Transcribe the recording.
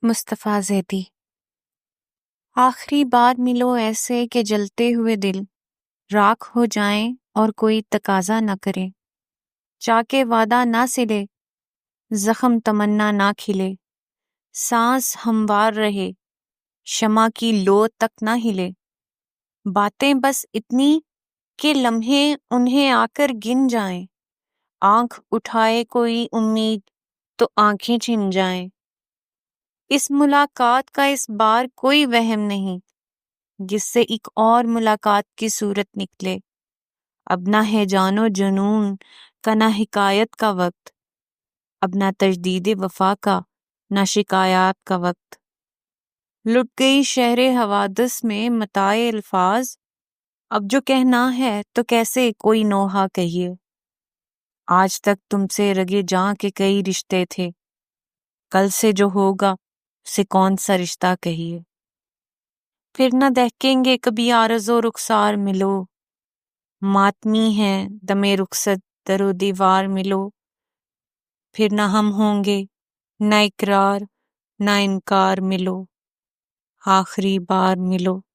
مصطفیٰ زیدی۔ آخری بار ملو ایسے کہ جلتے ہوئے دل راکھ ہو جائیں اور کوئی تقاضا نہ کرے، چاکے وعدہ نہ سلے، زخم تمنا نہ کھلے، سانس ہموار رہے، شمع کی لو تک نہ ہلے، باتیں بس اتنی کہ لمحے انہیں آ کر گن جائیں، آنکھ اٹھائے کوئی امید تو آنکھیں چھن جائیں۔ اس ملاقات کا اس بار کوئی وہم نہیں، جس سے ایک اور ملاقات کی صورت نکلے۔ اب نہ ہے جان و جنون کا، نہ حکایت کا وقت، اب نہ تجدید وفا کا، نہ شکایات کا وقت۔ لٹ گئی شہر حوادث میں متاع الفاظ، اب جو کہنا ہے تو کیسے کوئی نوحہ کہیے۔ آج تک تم سے رگے جاں کے کئی رشتے تھے، کل سے جو ہوگا اسے کون سا رشتہ کہیے۔ پھر نہ دہکیں گے کبھی عارض و رخسار ملو، ماتمی ہے دم رخصت در و دیوار ملو۔ پھر نہ ہم ہوں گے نہ اقرار نہ انکار ملو، آخری بار ملو۔